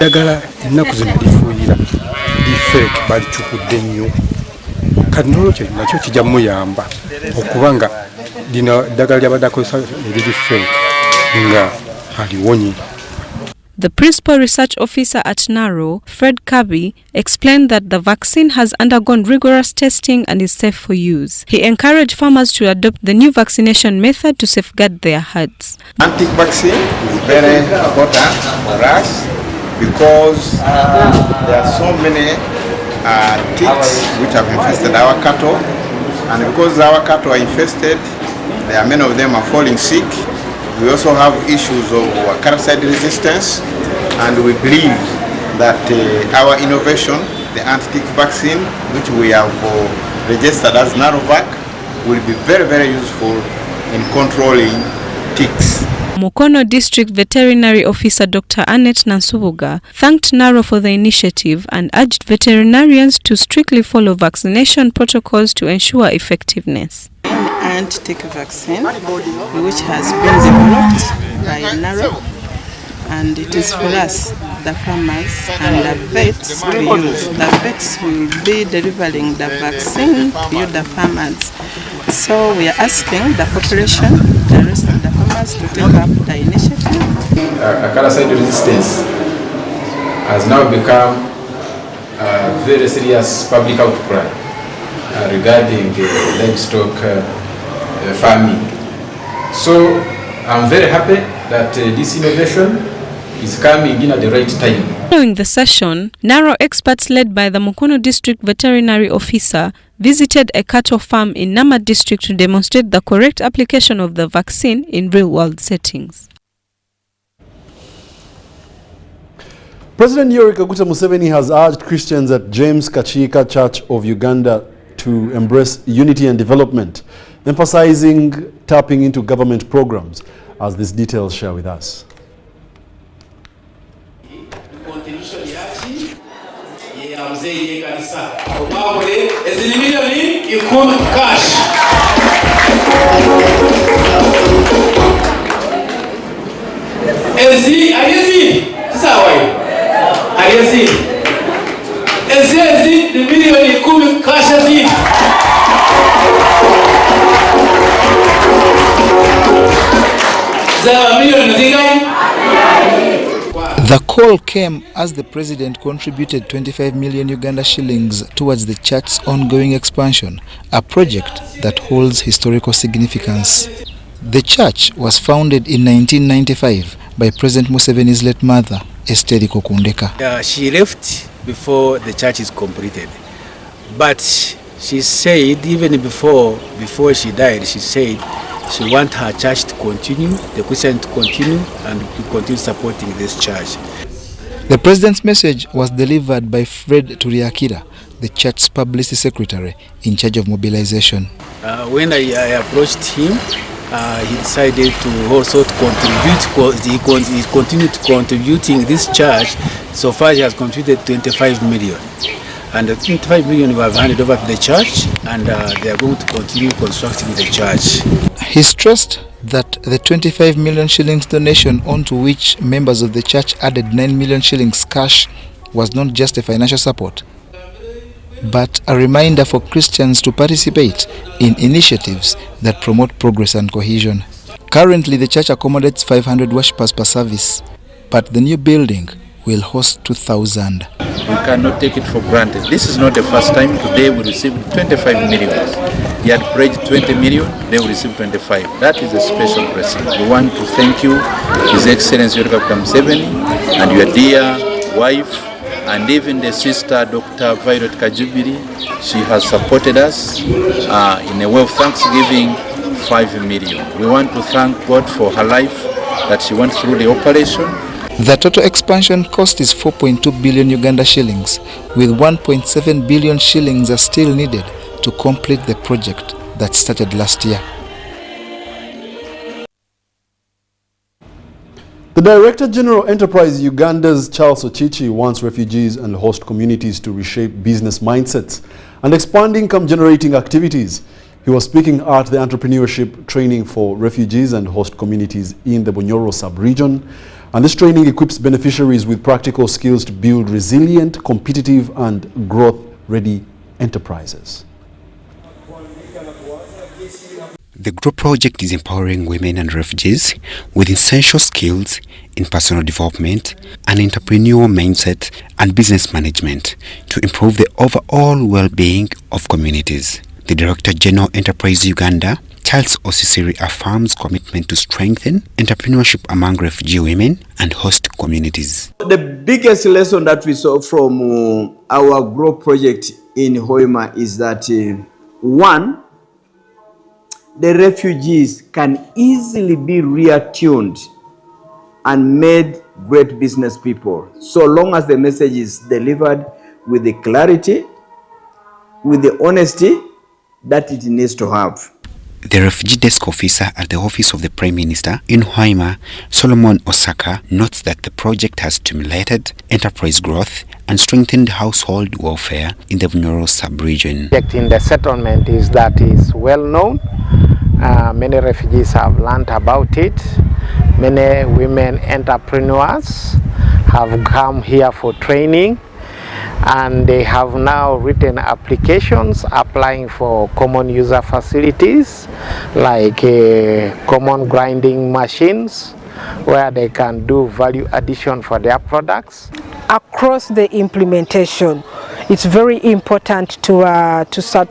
The Principal Research Officer at NARO, Fred Kirby, explained that the vaccine has undergone rigorous testing and is safe for use. He encouraged farmers to adopt the new vaccination method to safeguard their herds. Anti-vaccine is very important for us because there are so many ticks which have infested our cattle, and because our cattle are infested, there are many of them are falling sick. We also have issues of parasite resistance, and we believe that our innovation, the anti-tick vaccine, which we have registered as NAROVAC, will be very, very useful in controlling ticks. Mukono District Veterinary Officer Dr. Annette Nansubuga thanked NARO for the initiative and urged veterinarians to strictly follow vaccination protocols to ensure effectiveness. An anti-tick vaccine which has been developed by NARO, and it is for us, the farmers and the vets to use. The vets will be delivering the vaccine to you, the farmers. So we are asking the population, the rest of the farmers, to take up the initiative. Parasite resistance has now become a very serious public outcry regarding livestock farming. So I'm very happy that this innovation is coming in at the right time. Following the session, NARO experts led by the Mukono District Veterinary Officer visited a cattle farm in Nama District to demonstrate the correct application of the vaccine in real-world settings. President Yoweri Kaguta Museveni has urged Christians at James Kachika Church of Uganda to embrace unity and development, emphasizing tapping into government programs, as these details share with us. The call came as the president contributed 25 million Uganda shillings towards the church's ongoing expansion, a project that holds historical significance. The church was founded in 1995 by President Museveni's late mother, Esther Kokundeka. She left before the church is completed, but she said even before she died, she said she wants her church to continue, the Christian to continue, and to continue supporting this church. The president's message was delivered by Fred Turiakira, the church's publicity secretary in charge of mobilization. When I approached him, he decided to also contribute, because he continued contributing this church. So far he has contributed 25 million. And the 25 million we have handed over to the church, and they are going to continue constructing the church. He stressed that the 25 million shillings donation, onto which members of the church added 9 million shillings cash, was not just a financial support, but a reminder for Christians to participate in initiatives that promote progress and cohesion. Currently, the church accommodates 500 worshippers per service, but the new building will host 2,000. We cannot take it for granted. This is not the first time. Today we received 25 million. He had pledged 20 million, today we received 25. That is a special blessing. We want to thank you, His Excellency Yoweri Kaguta Museveni, and your dear wife, and even the sister, Dr. Violet Kajubiri. She has supported us in a way of thanksgiving, 5 million. We want to thank God for her life, that she went through the operation. The total expansion cost is 4.2 billion Uganda shillings, with 1.7 billion shillings are still needed to complete the project that started last year. The Director General Enterprise Uganda's Charles Ochichi wants refugees and host communities to reshape business mindsets and expand income-generating activities. He was speaking at the entrepreneurship training for refugees and host communities in the Bunyoro sub-region. And this training equips beneficiaries with practical skills to build resilient, competitive, and growth-ready enterprises. The group project is empowering women and refugees with essential skills in personal development, an entrepreneurial mindset, and business management to improve the overall well-being of communities. The Director General Enterprise Uganda, Charles Osisiri, affirms commitment to strengthen entrepreneurship among refugee women and host communities. The biggest lesson that we saw from our growth project in Hoima is that one, the refugees can easily be reattuned and made great business people, so long as the message is delivered with the clarity, with the honesty that it needs to have. The refugee desk officer at the office of the Prime Minister in Hoima, Solomon Osaka, notes that the project has stimulated enterprise growth and strengthened household welfare in the vulnerable sub-region. In the settlement is well known. Many refugees have learned about it. Many women entrepreneurs have come here for training, and they have now written applications applying for common user facilities like common grinding machines where they can do value addition for their products. Across the implementation, it's very important to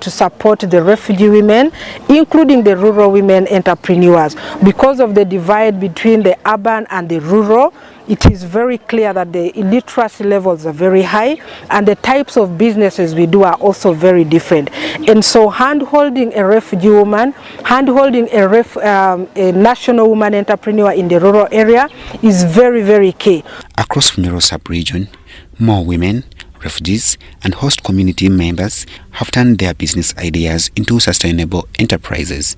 support the refugee women, including the rural women entrepreneurs. Because of the divide between the urban and the rural, it is very clear that the illiteracy levels are very high and the types of businesses we do are also very different. And so hand-holding a refugee woman, hand-holding a national woman entrepreneur in the rural area is very, very key. Across Funyoro sub-region, more women, refugees and host community members have turned their business ideas into sustainable enterprises.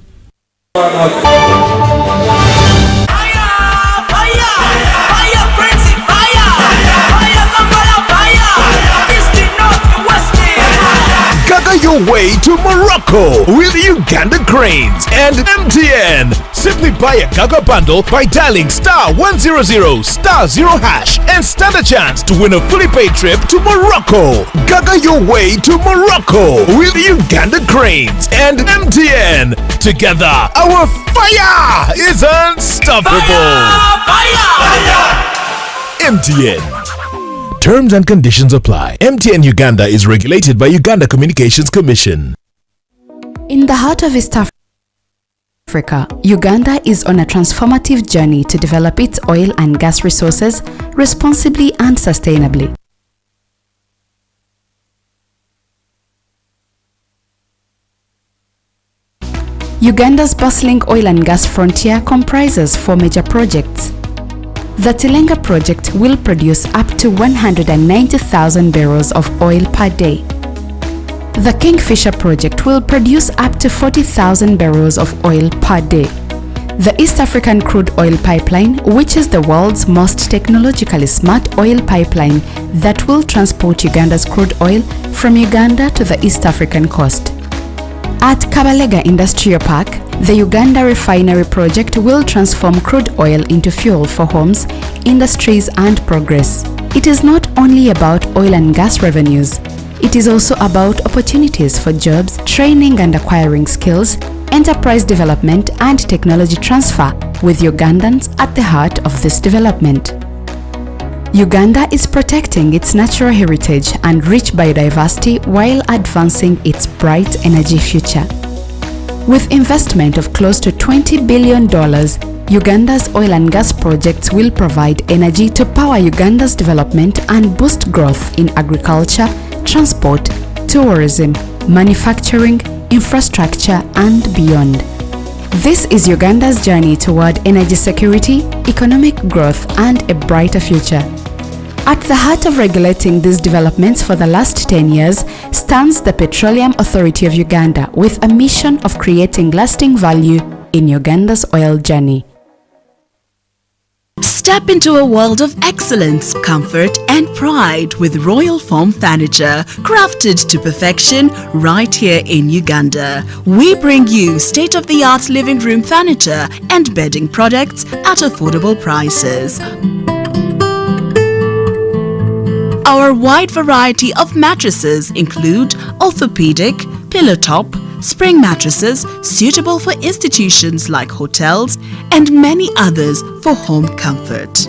Gather your way to Morocco with Uganda Cranes and MTN. Simply buy a Gaga bundle by dialing *100*0# and stand a chance to win a fully paid trip to Morocco. Gaga your way to Morocco with Uganda Cranes and MTN. Together, our fire is unstoppable. MTN. Terms and conditions apply. MTN Uganda is regulated by Uganda Communications Commission. In the heart of East Africa, Uganda is on a transformative journey to develop its oil and gas resources responsibly and sustainably. Uganda's bustling oil and gas frontier comprises 4 major projects. The Tilenga project will produce up to 190,000 barrels of oil per day. The Kingfisher project will produce up to 40,000 barrels of oil per day. The East African Crude Oil Pipeline, which is the world's most technologically smart oil pipeline that will transport Uganda's crude oil from Uganda to the East African coast. At Kabalega Industrial Park, the Uganda Refinery project will transform crude oil into fuel for homes, industries and progress. It is not only about oil and gas revenues. It is also about opportunities for jobs, training and acquiring skills, enterprise development and technology transfer, with Ugandans at the heart of this development. Uganda is protecting its natural heritage and rich biodiversity while advancing its bright energy future. With investment of close to $20 billion, Uganda's oil and gas projects will provide energy to power Uganda's development and boost growth in agriculture, transport, tourism, manufacturing, infrastructure, and beyond. This is Uganda's journey toward energy security, economic growth, and a brighter future. At the heart of regulating these developments for the last 10 years stands the Petroleum Authority of Uganda, with a mission of creating lasting value in Uganda's oil journey. Step into a world of excellence, comfort and pride with Royal Foam Furniture, crafted to perfection right here in Uganda. We bring you state-of-the-art living room furniture and bedding products at affordable prices. Our wide variety of mattresses include orthopedic, pillow top, spring mattresses suitable for institutions like hotels, and many others for home comfort.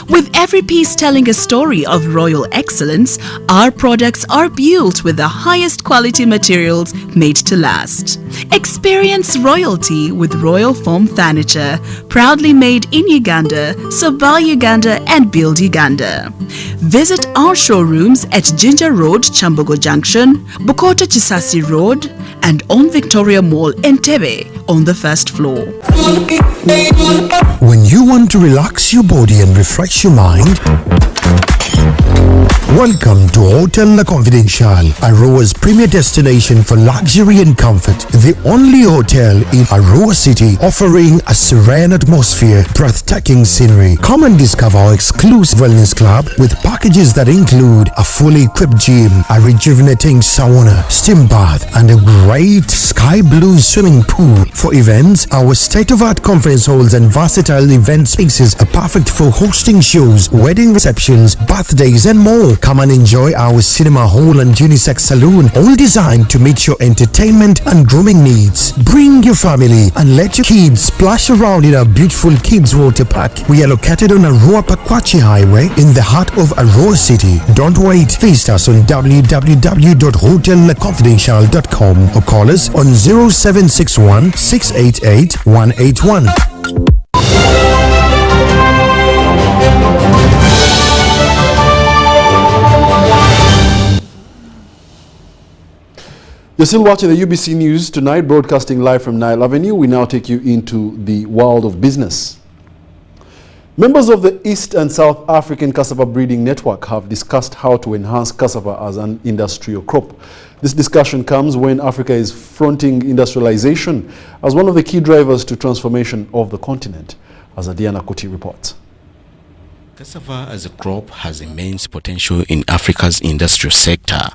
With every piece telling a story of royal excellence, our products are built with the highest quality materials made to last. Experience royalty with Royal Foam Furniture, proudly made in Uganda, so buy Uganda and build Uganda. Visit our showrooms at Ginger Road, Chambogo Junction, Bukota Chisasi Road, and on Victoria Mall, Entebbe, on the first floor. When you want to relax your body and refresh your mind, welcome to Hotel La Confidential, Aroa's premier destination for luxury and comfort. The only hotel in Aroa City offering a serene atmosphere, breathtaking scenery. Come and discover our exclusive wellness club with packages that include a fully equipped gym, a rejuvenating sauna, steam bath, and a great sky blue swimming pool. For events, our state-of-art conference halls and versatile event spaces are perfect for hosting shows, wedding receptions, birthdays, and more. Come and enjoy our cinema hall and unisex saloon, all designed to meet your entertainment and grooming needs. Bring your family and let your kids splash around in our beautiful kids water park. We are located on Aroa Pakwachi Highway in the heart of Aroa City. Don't wait. Visit us on www.hotellaconfidential.com or call us on 0761 688 181. You're still watching the UBC News tonight, broadcasting live from Nile Avenue. We now take you into the world of business. Members of the East and South African Cassava Breeding Network have discussed how to enhance cassava as an industrial crop. This discussion comes when Africa is fronting industrialization as one of the key drivers to transformation of the continent, as Adiana Kuti reports. Cassava as a crop has immense potential in Africa's industrial sector,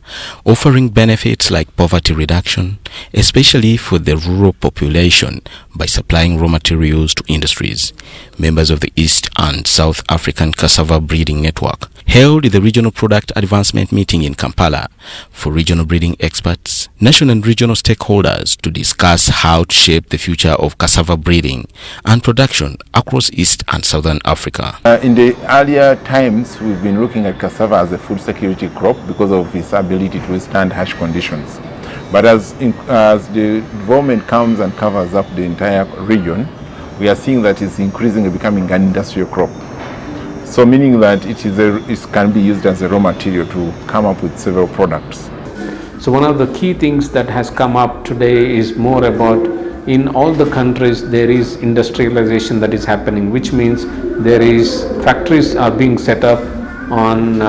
offering benefits like poverty reduction, especially for the rural population, by supplying raw materials to industries. Members of the East and South African Cassava Breeding Network held the Regional Product Advancement Meeting in Kampala for regional breeding experts, national and regional stakeholders to discuss how to shape the future of cassava breeding and production across East and Southern Africa. In the earlier times, we've been looking at cassava as a food security crop because of its ability to withstand harsh conditions. But as the development comes and covers up the entire region, we are seeing that it's increasingly becoming an industrial crop. So meaning that it can be used as a raw material to come up with several products. So one of the key things that has come up today is more about, in all the countries there is industrialization that is happening, which means there is factories are being set up on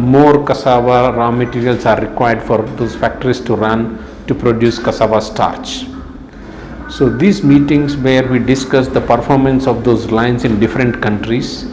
more cassava raw materials are required for those factories to run to produce cassava starch. So these meetings where we discuss the performance of those lines in different countries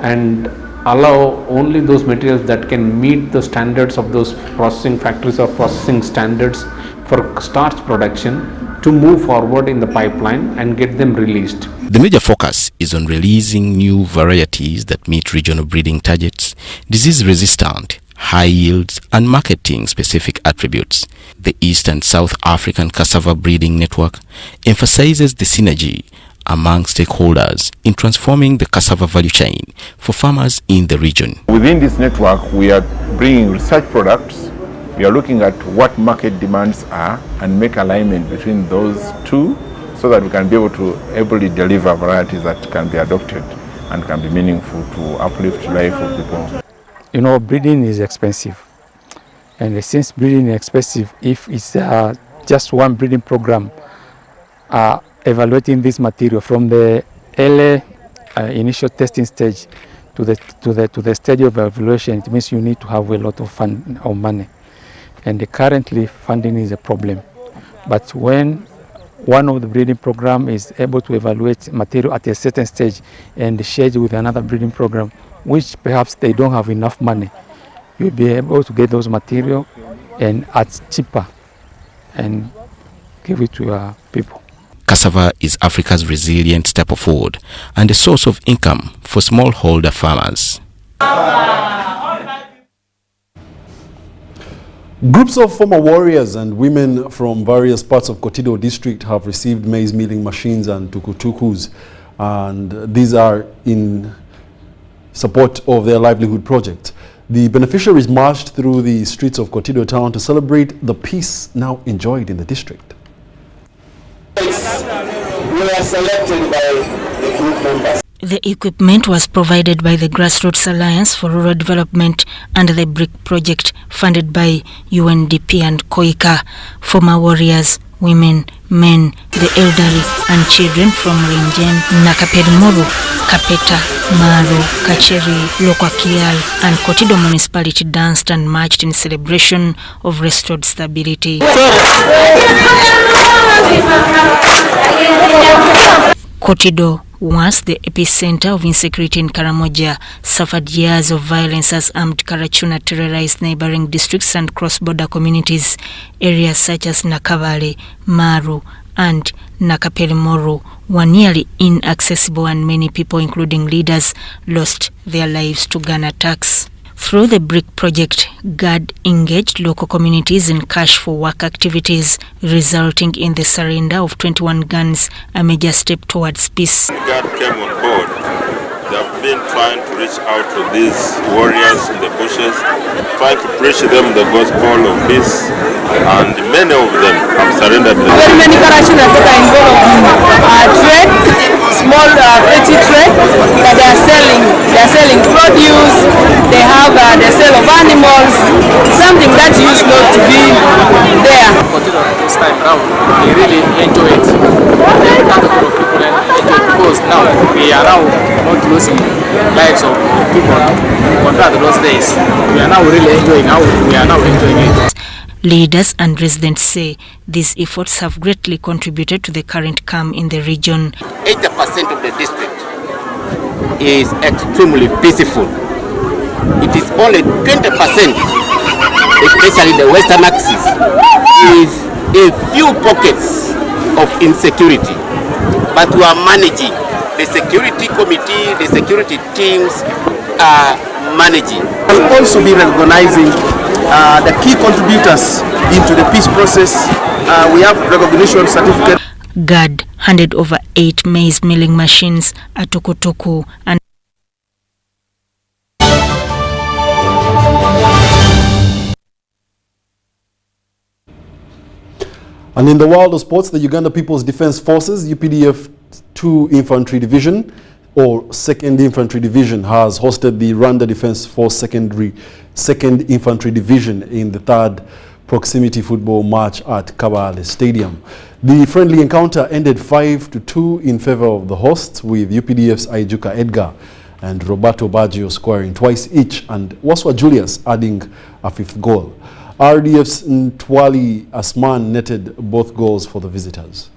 and allow only those materials that can meet the standards of those processing factories or processing standards for starch production to move forward in the pipeline and get them released. The major focus is on releasing new varieties that meet regional breeding targets, disease resistant, high yields, and marketing specific attributes. The East and South African Cassava Breeding Network emphasizes the synergy among stakeholders in transforming the cassava value chain for farmers in the region. Within this network, we are bringing research products. We are looking at what market demands are and make alignment between those two so that we can be able to deliver varieties that can be adopted and can be meaningful to uplift life of people. You know, breeding is expensive. And since breeding is expensive, if it's just one breeding program, evaluating this material from the early initial testing stage to the stage of evaluation, it means you need to have a lot of fund or money. And currently funding is a problem. But when one of the breeding program is able to evaluate material at a certain stage and share it with another breeding program, which perhaps they don't have enough money, you'll be able to get those material and at cheaper and give it to your people. Cassava is Africa's resilient staple food and a source of income for smallholder farmers. Groups of former warriors and women from various parts of Kotido district have received maize milling machines and tukutukus, and these are in support of their livelihood project. The beneficiaries marched through the streets of Kotido town to celebrate the peace now enjoyed in the district. We are selected by the group members. The equipment was provided by the Grassroots Alliance for Rural Development and the BRIC project funded by UNDP and KOICA. Former warriors, women, men, the elderly and children from Renjen, Nakapedmoru, Kapeta, Maru, Kacheri, Lokwakial and Kotido municipality danced and marched in celebration of restored stability. Kotido, once the epicenter of insecurity in Karamoja, suffered years of violence as armed Karachuna terrorized neighboring districts and cross-border communities. Areas such as Nakavale, Maru and Nakapelimoru were nearly inaccessible, and many people, including leaders, lost their lives to gun attacks. Through the BRIC project, GAD engaged local communities in cash for work activities, resulting in the surrender of 21 guns, a major step towards peace. GAD came on board. They have been trying to reach out to these warriors in the bushes, trying to preach them the gospel of peace, and many of them have surrendered. Very many Karachunas that are involved in trade, small petty trade, that they are selling. They are selling produce. They have the sale of animals, something that used not to be there. This time around, we really enjoy it. Because now we are now not losing lives of people compared to those days. We are now really enjoying it. Leaders and residents say these efforts have greatly contributed to the current calm in the region. 80% of the district is extremely peaceful. It is only 20%, especially the western axis, is a few pockets of insecurity. But we are managing. The security committee, the security teams are managing. We'll also be recognizing the key contributors into the peace process. We have recognition certificate. GAD handed over 8 maize milling machines, a tukutuku and in the world of sports, the Uganda People's Defence Forces, UPDF 2 Infantry Division, or 2nd Infantry Division, has hosted the Rwanda Defence Force 2nd Infantry Division in the 3rd proximity football match at Kabale Stadium. The friendly encounter ended 5-2 in favor of the hosts, with UPDF's Aijuka Edgar and Roberto Baggio scoring twice each and Waswa Julius adding a 5th goal. RDF's Ntwali Asman netted both goals for the visitors.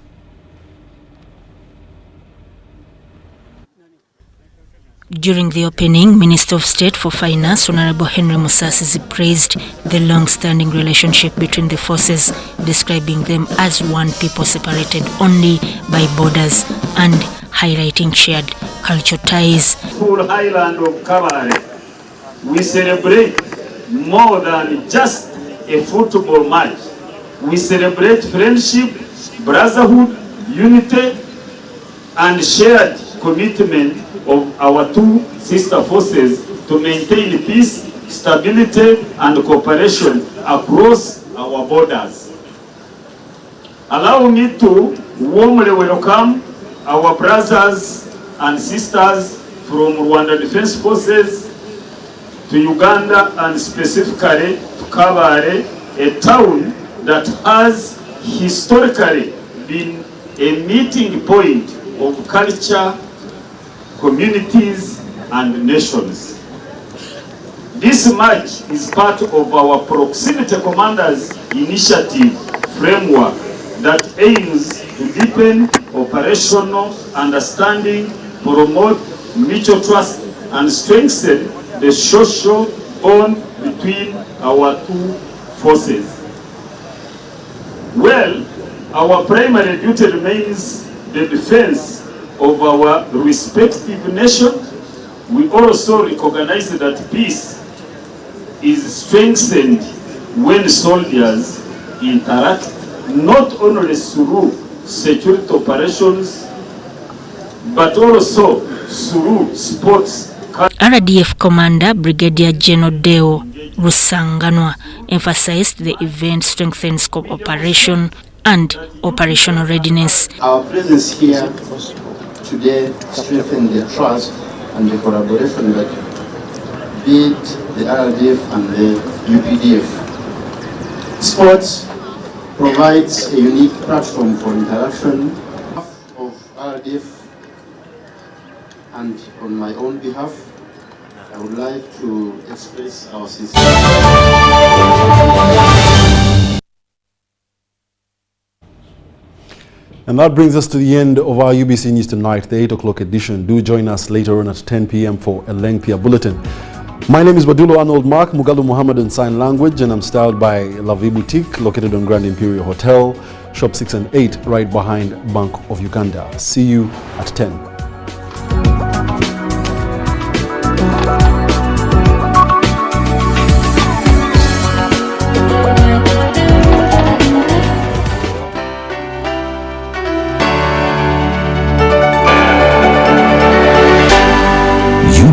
During the opening, Minister of State for Finance, Honorable Henry Musasizi, praised the long-standing relationship between the forces, describing them as one people separated only by borders and highlighting shared cultural ties. Full Highland of Kabale, we celebrate more than just a football match. We celebrate friendship, brotherhood, unity, and shared commitment of our two sister forces to maintain peace, stability, and cooperation across our borders. Allow me to warmly welcome our brothers and sisters from Rwanda Defense Forces to Uganda, and specifically to Kabale, a town that has historically been a meeting point of culture, communities, and nations. This match is part of our Proximity Commanders Initiative framework that aims to deepen operational understanding, promote mutual trust, and strengthen the social bond between our two forces. Well, our primary duty remains the defense of our respective nations. We also recognize that peace is strengthened when soldiers interact not only through security operations but also through sports. RDF Commander Brigadier General Deo Rusanganwa emphasized the event strengthens cooperation and operational readiness. Our presence here today strengthens the trust and the collaboration that be it the RDF and the UPDF. Sports provides a unique platform for interaction of RDF, and on my own behalf, I would like to express our sincere. And that brings us to the end of our UBC News Tonight, the 8 o'clock edition. Do join us later on at 10 p.m. for a lengthier bulletin. My name is Wadulo Arnold Mark, Mugalu Muhammad in Sign Language, and I'm styled by Lavi Boutique, located on Grand Imperial Hotel, Shop 6 and 8, right behind Bank of Uganda. See you at 10.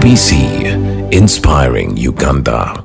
UBC, inspiring Uganda.